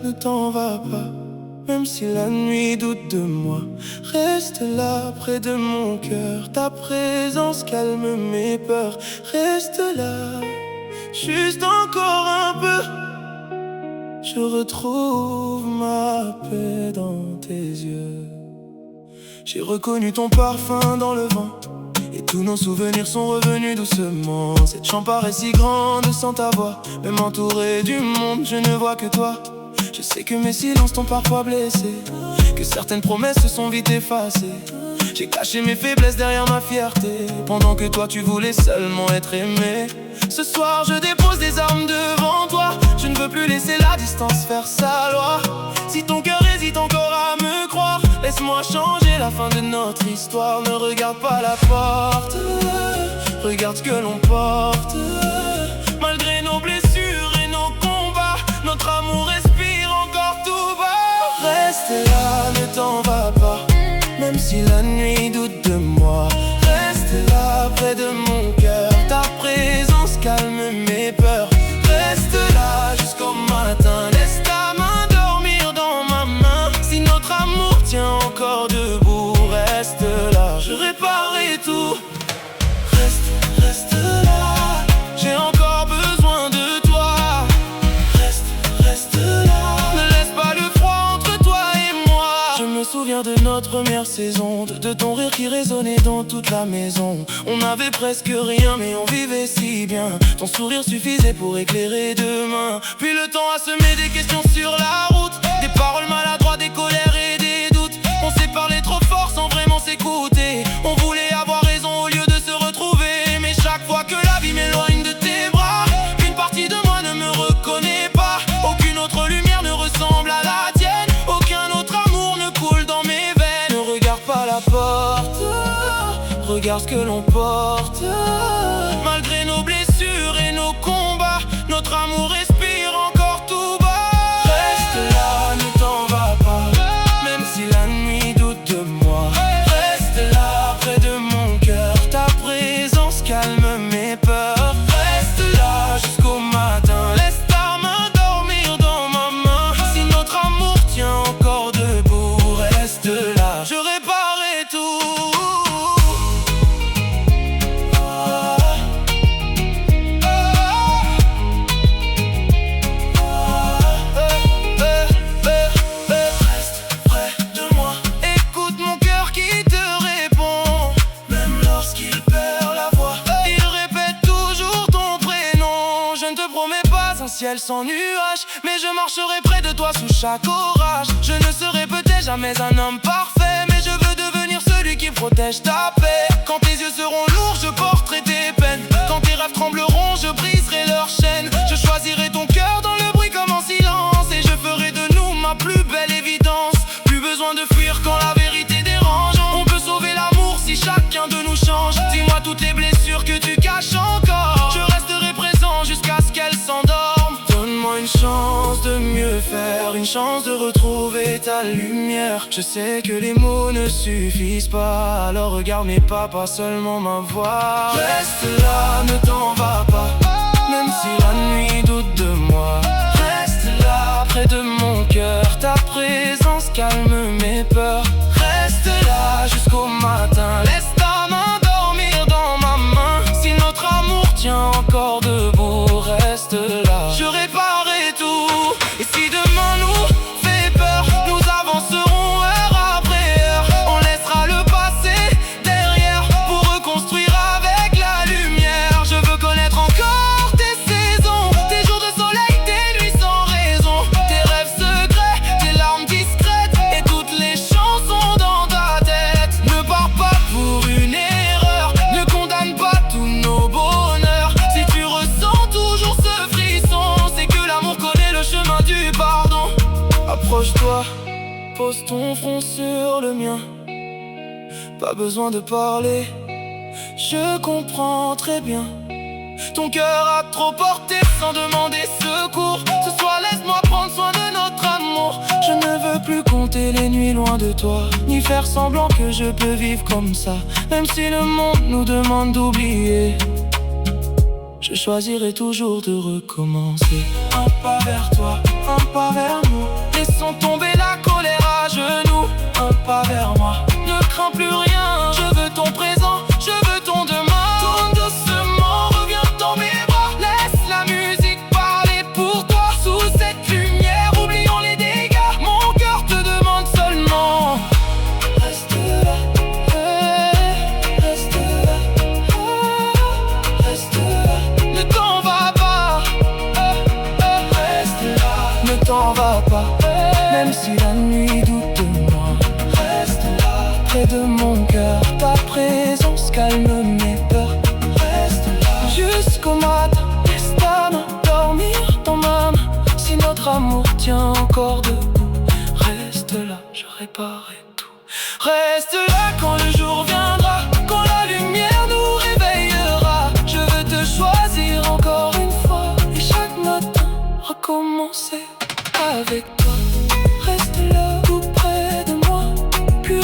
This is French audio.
ne t'en va pas. Même si la nuit doute de moi, reste là près de mon cœur. Ta présence calme mes peurs. Reste là, juste encore un peu. Je retrouve ma paix dans tes yeux. J'ai reconnu ton parfum dans le vent, et tous nos souvenirs sont revenus doucement. Cette chambre paraît si grande sans ta voix. Même entouré du monde, je ne vois que toi. Je sais que mes silences t'ont parfois blessé, que certaines promesses se sont vite effacées. J'ai caché mes faiblesses derrière ma fierté, pendant que toi tu voulais seulement être aimé. Ce soir je dépose des armes devant toi. Je ne veux plus laisser la distance faire sa loi. Si ton cœur hésite encore à me croire, laisse-moi changer la fin de notre histoire. Ne regarde pas la porte, regarde ce que l'on porte. Malgré nos blessures et nos combats, notre amour respire encore tout bas. Reste là, ne t'en va pas. Même si la nuit doute de moi, reste là près de mon cœur. Ta présence calme mes peurs. Reste là jusqu'au matin. Laisse ta main dormir dans ma main. Si notre amour tient encore debout, reste là. Je réparerai tout. Reste là. J'ai encore besoin de toi. Reste là. Ne laisse pas le froid entre toi et moi. Je me souviens de notre première saison, de ton rire qui résonnait dans toute la maison. On avait presque rien mais on vivait si bien. Ton sourire suffisait pour éclairer demain. Puis le temps a semé des questions sur la route, des paroles maladroites, des colères et des doutes. On s'est parlé trop fort sans vraiment s'écouter. On voulait avoir raison au lieu de se retrouver. Mais chaque fois que la vie m'éloigne de tes bras, une partie de moi ne me reconnaît pas. Aucune autre lumière ne ressemble à la tienne. Aucun autre amour ne coule dans mes veines. Ne regarde pas la porte, regarde ce que l'on porte. Malgré nos blessures et nos combats, notre amour respire encore tout bas. Reste là, ne t'en va pas. Même si la nuit doute de moi, reste là près de mon cœur. Ta présence calme mes peurs. Reste là jusqu'au matin. Laisse ta main dormir dans ma main. Si notre amour tient encore debout, reste là. Je réparerai tout. Ciel sans nuages, mais je marcherai près de toi sous chaque orage. Je ne serai peut-être jamais un homme parfait, mais je veux devenir celui qui protège ta paix. Quand tes yeux seront lourds, je porterai tes peines. Quand tes rêves trembleront, je briserai leurs chaînes. Je choisirai ton cœur dans le bruit comme en silence, et je ferai de nous ma plus belle évidence. Plus besoin de fuir quand la vérité dérange. On peut sauver l'amour si chacun de nous change. Dis-moi toutes les blessures que tu caches encore. Je resterai présent jusqu'à ce qu'elles s'endorment. Donne-moi une chance de mieux faire, une chance de retrouver ta lumière. Je sais que les mots ne suffisent pas, alors regarde mes pas, pas seulement ma voix. Reste là, ne t'en va pas. Même si la nuit doute de moi, reste là près de mon cœur. Ta présence calme mes peurs. Reste là jusqu'au matin. Laisse ta main dormir dans ma main. Si notre amour tient encore debout, reste là. Je réparerai tout. Et si demain nous fait peur, nous avancerons heure après heure. On laissera le passé derrière pour reconstruire avec la lumière. Je veux connaître encore tes saisons, tes jours de soleil, tes nuits sans raison, tes rêves secrets, tes larmes discrètes et toutes les chansons dans ta tête. Ne pars pas pour une erreur, ne condamne pas tous nos bonheurs. Si tu ressens toujours ce frisson, c'est que l'amour connaît le chemin du pardon. Approche-toi, pose ton front sur le mien. Pas besoin de parler, je comprends très bien. Ton cœur a trop porté sans demander secours. Ce soir laisse-moi prendre soin de notre amour. Je ne veux plus compter les nuits loin de toi, ni faire semblant que je peux vivre comme ça. Même si le monde nous demande d'oublier, je choisirai toujours de recommencer. Un pas vers toi, un pas vers nous. Laissons tomber la colère à genoux. Un pas vers moi, ne crains plus rien. Je veux ton présent, je veux ton demain. Tourne doucement, reviens dans mes bras. Laisse la musique parler pour toi. Sous cette lumière, oublions les dégâts. Mon cœur te demande seulement. Reste là, reste là, reste là. Ne t'en va pas, reste là. Ne t'en va pas, même si la nuit doute de moi. Reste là, près de mon cœur. Ta présence calme mes peurs. Reste là, jusqu'au matin. Laisse ta main dormir dans ma main. Si notre amour tient encore debout, reste là, je réparerai tout. Reste là quand le jour viendra, quand la lumière nous réveillera. Je veux te choisir encore une fois, et chaque matin recommencer avec toi. Reste là, tout près de moi, plus